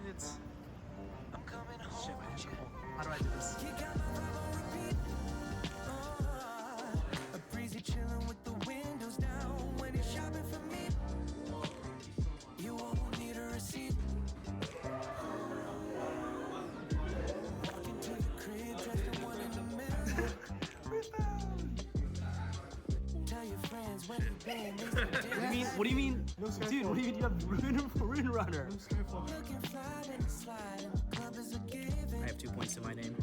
It's... Shit, how do I do this? What do you mean? Dude, what do you mean you have Rune Runner? I have 2 points to my name.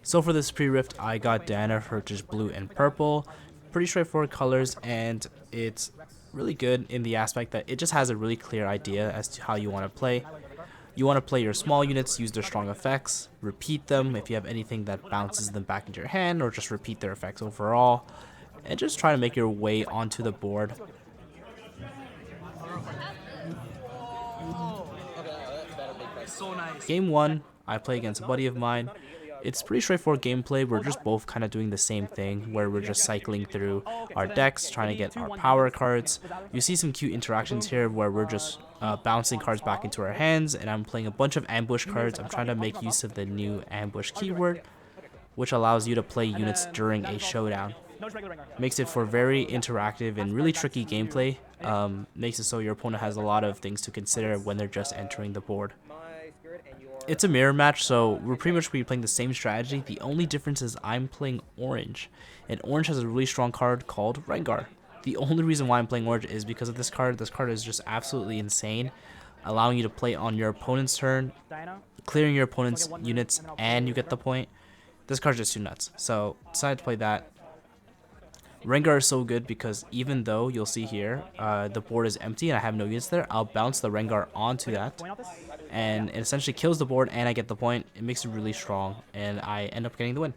So for this pre-rift, I got Diana for just blue and purple. Pretty straightforward colors, and it's really good in the aspect that it just has a really clear idea as to how you want to play. You want to play your small units, use their strong effects, repeat them if you have anything that bounces them back into your hand, or just repeat their effects overall, and just try to make your way onto the board. So nice. Game 1, I play against a buddy of mine. It's pretty straightforward gameplay. We're just both kind of doing the same thing, where we're just cycling through our decks, trying to get our power cards. You see some cute interactions here where we're just bouncing cards back into our hands, and I'm playing a bunch of ambush cards. I'm trying to make use of the new ambush keyword, which allows you to play units during a showdown. Makes it for very interactive and really tricky gameplay. Makes it so your opponent has a lot of things to consider when they're just entering the board. It's a mirror match, so we're pretty much playing the same strategy. The only difference is I'm playing orange, and orange has a really strong card called Rengar. The only reason why I'm playing orange is because of this card. This card is just absolutely insane, allowing you to play on your opponent's turn, clearing your opponent's units, and you get the point. This card's just too nuts, so decided to play that. Rengar is so good because even though you'll see here the board is empty and I have no units there, I'll bounce the Rengar onto that, and it essentially kills the board and I get the point. It makes it really strong, and I end up getting the win.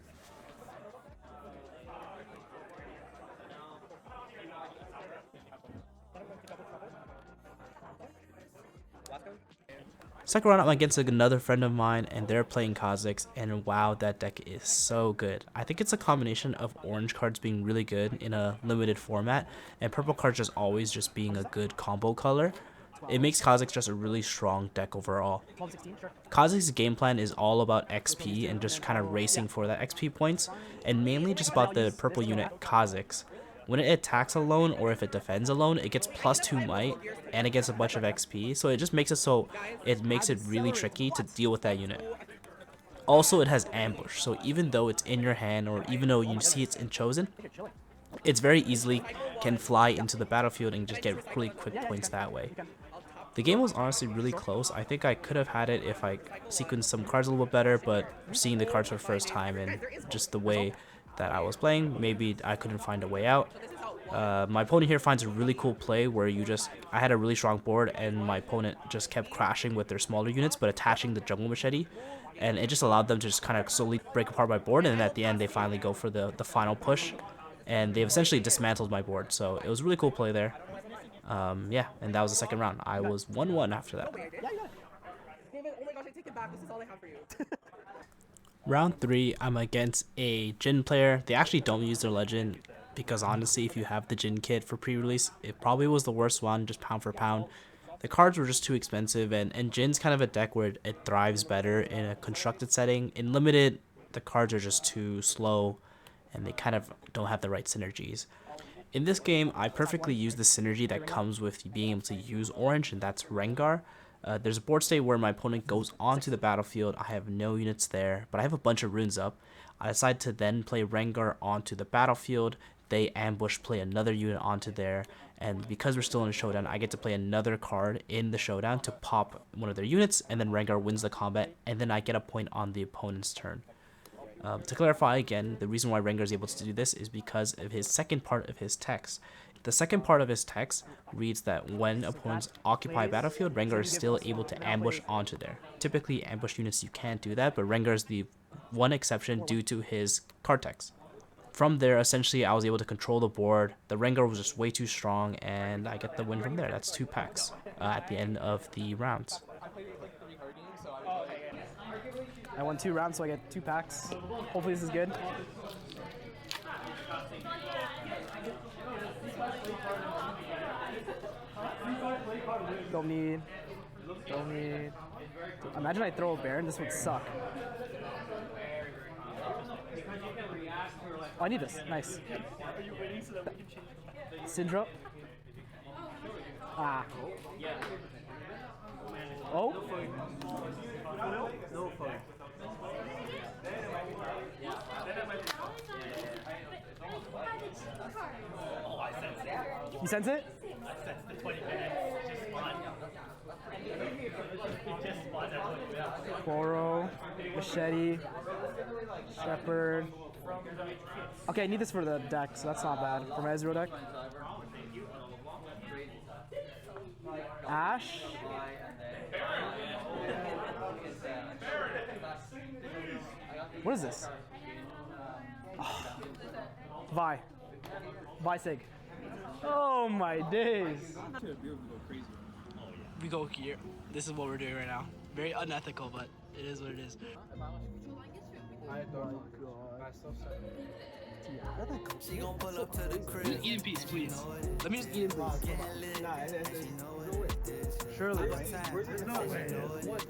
Second round, I'm against another friend of mine, and they're playing Kha'Zix, and wow, that deck is so good. I think it's a combination of orange cards being really good in a limited format, and purple cards just always just being a good combo color. It makes Kha'Zix just a really strong deck overall. Kha'Zix's game plan is all about XP and just kind of racing for that XP points, and mainly just about the purple unit Kha'Zix. When it attacks alone or if it defends alone, it gets +2 might and it gets a bunch of XP, so it just makes it so it makes it really tricky to deal with that unit. Also, it has ambush, so even though it's in your hand or even though you see it's in chosen, it's very easily can fly into the battlefield and just get really quick points that way. The game was honestly really close. I think I could have had it if I sequenced some cards a little bit better, but seeing the cards for the first time and just the way that I was playing, maybe I couldn't find a way out. My opponent here finds a really cool play where I had a really strong board and my opponent just kept crashing with their smaller units but attaching the jungle machete, and it just allowed them to just kind of slowly break apart my board, and then at the end they finally go for the final push, and they've essentially dismantled my board, so it was a really cool play there. Yeah, and that was the second round. I was 1-1 after that. Round 3, I'm against a Jhin player. They actually don't use their legend because honestly, if you have the Jhin kit for pre-release, it probably was the worst one, just pound for pound. The cards were just too expensive, and Jin's kind of a deck where it thrives better in a constructed setting. In limited, the cards are just too slow, and they kind of don't have the right synergies. In this game, I perfectly use the synergy that comes with being able to use orange, and that's Rengar. There's a board state where my opponent goes onto the battlefield. I have no units there, but I have a bunch of runes up. I decide to then play Rengar onto the battlefield. They ambush, play another unit onto there, and because we're still in a showdown, I get to play another card in the showdown to pop one of their units, and then Rengar wins the combat, and then I get a point on the opponent's turn. To clarify again, the reason why Rengar is able to do this is because of his second part of his text. The second part of his text reads that when opponents occupy battlefield, Rengar is still able to ambush onto there. Typically, ambush units you can't do that, but Rengar is the one exception due to his card text. From there, essentially, I was able to control the board. The Rengar was just way too strong, and I get the win from there. That's 2 packs at the end of the rounds. I won 2 rounds, so I get 2 packs. Hopefully this is good. Don't need. Don't need. Imagine I throw a Baron. This would suck. Oh, I need this. Nice. Syndrome. Ah. Oh. You sense it? Boro, Machete, Shepherd. Okay, I need this for the deck, so that's not bad. For my Ezreal deck. Ash. What is this? Oh. Vi. Vi Sig. Oh my days. We go here. This is what we're doing right now. Very unethical, but it is what it is. She gon' pull up to the crib. Just eat in peace, please. Let me just eat in peace. Surely, right? No way.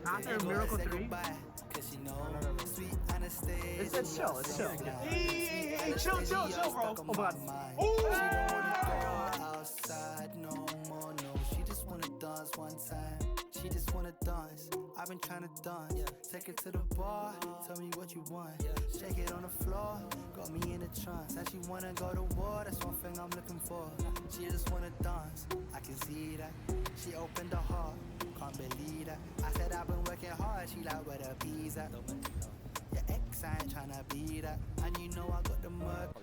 After Miracle 3? It's chill, it's chill. Hey, chill, bro. Oh my god. Outside, no more, no. She just wanna dance one time. She just wanna dance. I've been trying to dance. Take it to the bar. Tell me what you want. Shake it on the floor. Got me in a trance. And she wanna go to war. That's one thing I'm looking for. She just wanna dance. I can see that. She opened her heart. Can't believe that. I said I've been working hard. She like where the peas at. Your ex, I ain't tryna be that. And you know I got the mug.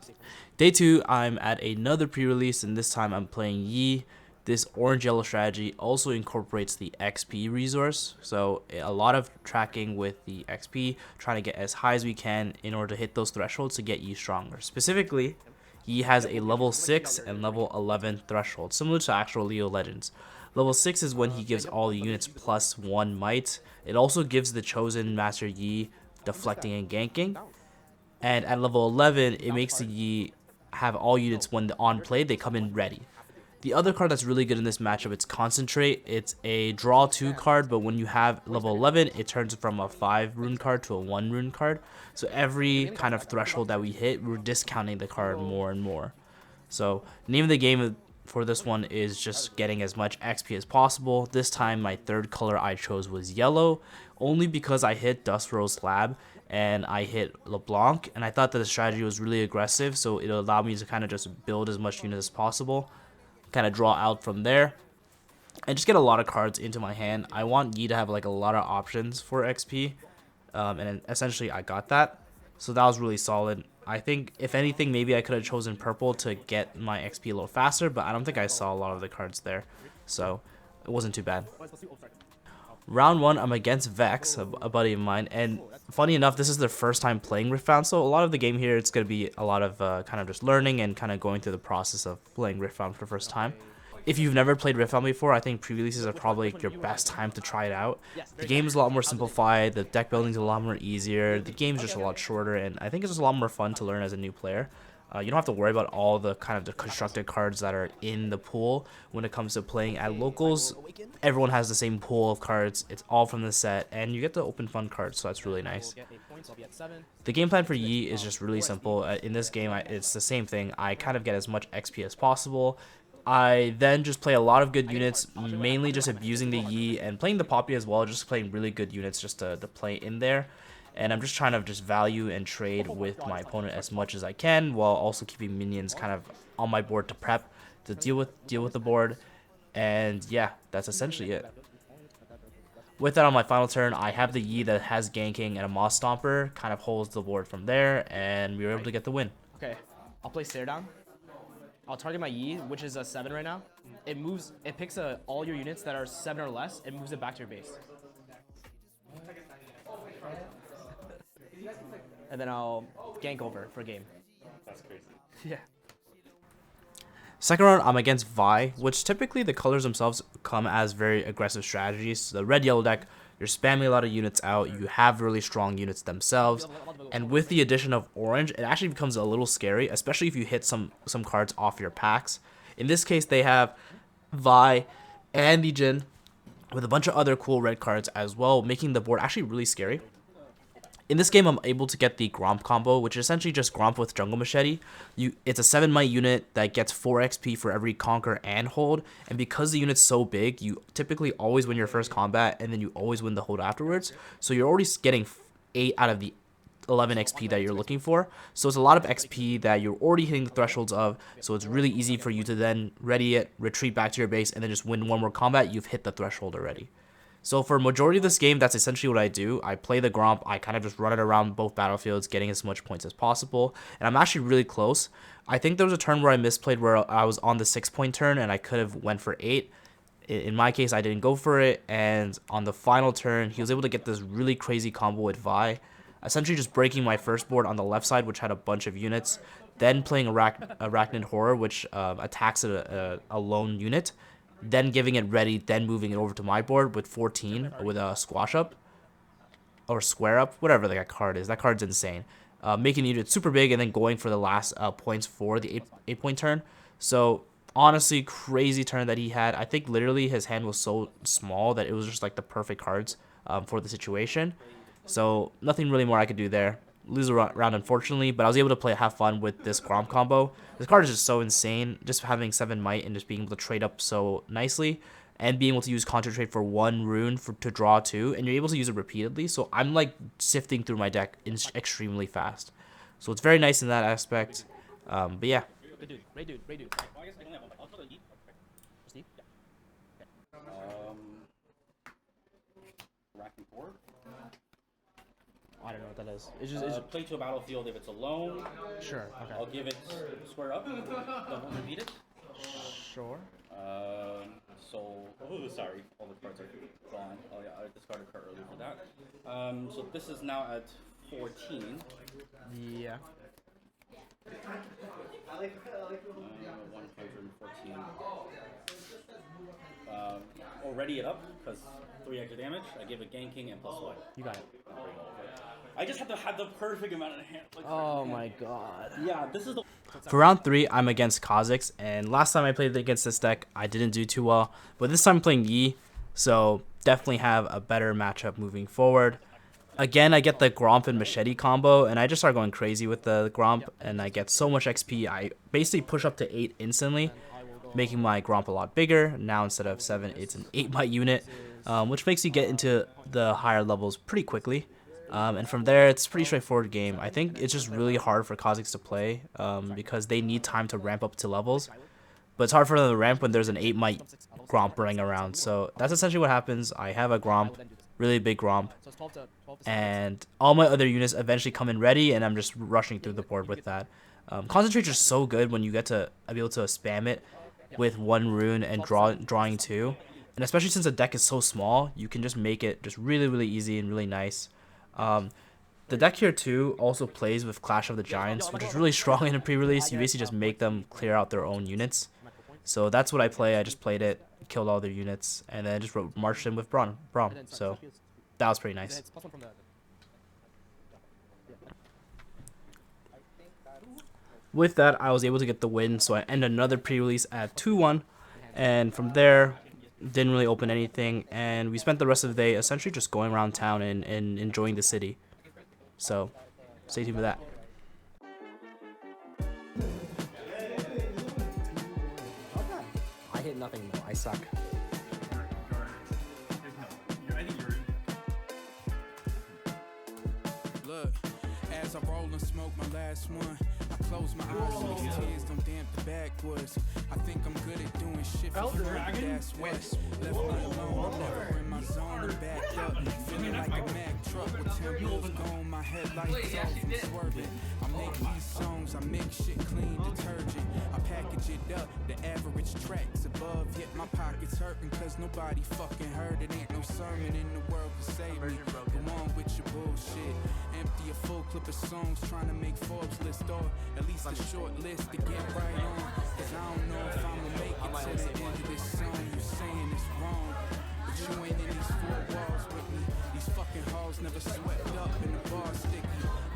Day 2, I'm at another pre-release, and this time I'm playing Yi. This orange-yellow strategy also incorporates the XP resource, so a lot of tracking with the XP, trying to get as high as we can in order to hit those thresholds to get Yi stronger. Specifically, Yi has a level 6 and level 11 threshold, similar to actual Leo Legends. Level 6 is when he gives all the units +1 might. It also gives the chosen Master Yi deflecting and ganking. And at level 11, it makes the Yi have all units when on play, they come in ready. The other card that's really good in this matchup, it's Concentrate. It's a draw 2 card, but when you have level 11, it turns from a 5 rune card to a 1 rune card. So every kind of threshold that we hit, we're discounting the card more and more. So name of the game for this one is just getting as much XP as possible. This time my third color I chose was yellow, only because I hit Dust Rose Lab and I hit LeBlanc, and I thought that the strategy was really aggressive, so it allowed me to kind of just build as much units as possible, kind of draw out from there, and just get a lot of cards into my hand. I want Yi to have like a lot of options for XP, and essentially I got that, so that was really solid. I think if anything, maybe I could have chosen purple to get my XP a little faster, but I don't think I saw a lot of the cards there, so it wasn't too bad. Round 1, I'm against Vex, a buddy of mine, and funny enough, this is their first time playing Riftbound, so a lot of the game here, it's going to be a lot of kind of just learning and kind of going through the process of playing Riftbound for the first time. If you've never played Riftbound before, I think pre-releases are probably your best time to try it out. The game is a lot more simplified, the deck building is a lot more easier, the game's just a lot shorter, and I think it's just a lot more fun to learn as a new player. You don't have to worry about all the kind of the constructed cards that are in the pool when it comes to playing at locals. Everyone has the same pool of cards. It's all from the set, and you get to open fun cards, so that's really nice. The game plan for Yi is just really simple. In this game, it's the same thing. I kind of get as much XP as possible. I then just play a lot of good units, mainly just abusing the Yi and playing the Poppy as well, just playing really good units just to play in there. And I'm just trying to just value and trade with my opponent as much as I can, while also keeping minions kind of on my board to prep, to deal with the board. And yeah, that's essentially it. With that, on my final turn, I have the Yi that has ganking and a Moss Stomper, kind of holds the board from there, and we were able to get the win. Okay, I'll play Stare Down. I'll target my Yi, which is a 7 right now. It moves, it picks all your units that are 7 or less, and moves it back to your base. And then I'll gank over for game. That's crazy. Yeah. Second round, I'm against Vi, which typically the colors themselves come as very aggressive strategies. The red-yellow deck, you're spamming a lot of units out, you have really strong units themselves, and with the addition of orange, it actually becomes a little scary, especially if you hit some cards off your packs. In this case, they have Vi and the Jhin, with a bunch of other cool red cards as well, making the board actually really scary. In this game, I'm able to get the Gromp combo, which is essentially just Gromp with Jungle Machete. It's a 7 might unit that gets 4 XP for every Conquer and Hold, and because the unit's so big, you typically always win your first combat, and then you always win the Hold afterwards. So you're already getting 8 out of the 11 XP that you're looking for. So it's a lot of XP that you're already hitting the thresholds of, so it's really easy for you to then ready it, retreat back to your base, and then just win one more combat. You've hit the threshold already. So for majority of this game, that's essentially what I do. I play the Gromp, I kind of just run it around both battlefields, getting as much points as possible, and I'm actually really close. I think there was a turn where I misplayed where I was on the 6-point turn and I could have went for 8. In my case, I didn't go for it, and on the final turn, he was able to get this really crazy combo with Vi, essentially just breaking my first board on the left side, which had a bunch of units, then playing Arachnid Horror, which attacks a lone unit, then giving it ready, then moving it over to my board with 14 with a squash up or square up, whatever that card is. That card's insane. Making the unit super big and then going for the last points for the 8-point turn. So honestly, crazy turn that he had. I think literally his hand was so small that it was just like the perfect cards for the situation. So nothing really more I could do there. Lose a round, unfortunately, but I was able to have fun with this Gromp combo. This card is just so insane, just having 7 might and just being able to trade up so nicely, and being able to use concentrate for 1 rune to draw 2, and you're able to use it repeatedly. So I'm like sifting through my deck extremely fast. So it's very nice in that aspect. But yeah. Great dude. Steve? I don't know what that is. It's just play to a battlefield if it's alone. Sure. Okay. I'll give it square up. Don't repeat it. Sure. Sorry, all the cards are gone. Oh yeah, I discarded a card earlier for that. So this is now at 14. Yeah. 114. Ready it up because 3 extra damage. I give it ganking and +1. You got it. I just have to have the perfect amount of hand. Oh my god. Yeah, this is the. For round 3, I'm against Kha'Zix, and last time I played against this deck, I didn't do too well. But this time I'm playing Yi, so definitely have a better matchup moving forward. Again, I get the Gromp and Machete combo, and I just start going crazy with the Gromp, and I get so much XP. I basically push up to 8 instantly, making my Gromp a lot bigger. Now instead of 7, it's an 8 might unit, which makes you get into the higher levels pretty quickly. And from there, it's a pretty straightforward game. I think it's just really hard for Kha'Zix to play because they need time to ramp up to levels. But it's hard for them to ramp when there's an 8 might Gromp running around. So that's essentially what happens. I have a Gromp, really big Gromp, and all my other units eventually come in ready, and I'm just rushing through the board with that. Concentrate's just so good when you get to be able to spam it with 1 rune and drawing 2. And especially since the deck is so small, you can just make it just really, really easy and really nice. The deck here too also plays with Clash of the Giants, which is really strong in a pre-release. You basically just make them clear out their own units. So that's what I play. I just played it, killed all their units, and then just marched in with Braum. So that was pretty nice. With that, I was able to get the win, so I end another pre-release at 2-1, and from there, didn't really open anything, and we spent the rest of the day essentially just going around town and enjoying the city. So, stay tuned for that. I hit nothing though. I suck. Look, as I roll and smoke my last one, I close my eyes so these tears don't damp the backwoods. I think I'm good at doing shit for free, that's what's left me alone. I'm never in my zone and backed up, feeling like a Mack truck with tempos gone, my headlights off from swerving. I make these songs, I make shit clean, detergent. I package it up, the average tracks above, yet my pockets hurting cause nobody fucking heard it. Ain't no sermon in the world can save me. Go on with your bullshit. Empty a full clip of songs trying to make Forbes list or at least a short list to get right on. Cause I don't know if I'ma make it to the end of this song. You saying it's wrong, but you ain't in these 4 walls with me. These fucking halls never swept up and the bar sticky.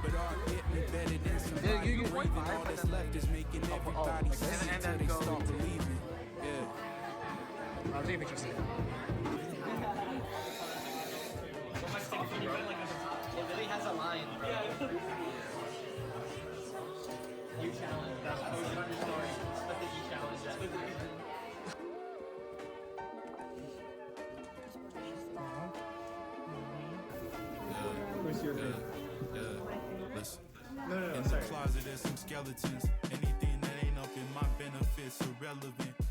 But art hit me better than somebody breathing. All that's left is making everybody see till they start believing. Yeah. I'll take a picture. It really has a line. You challenge. That's posted on your story. But the you challenge. Where's your name? Listen. No, In the closet, there's some skeletons. Anything that ain't up in my benefits irrelevant.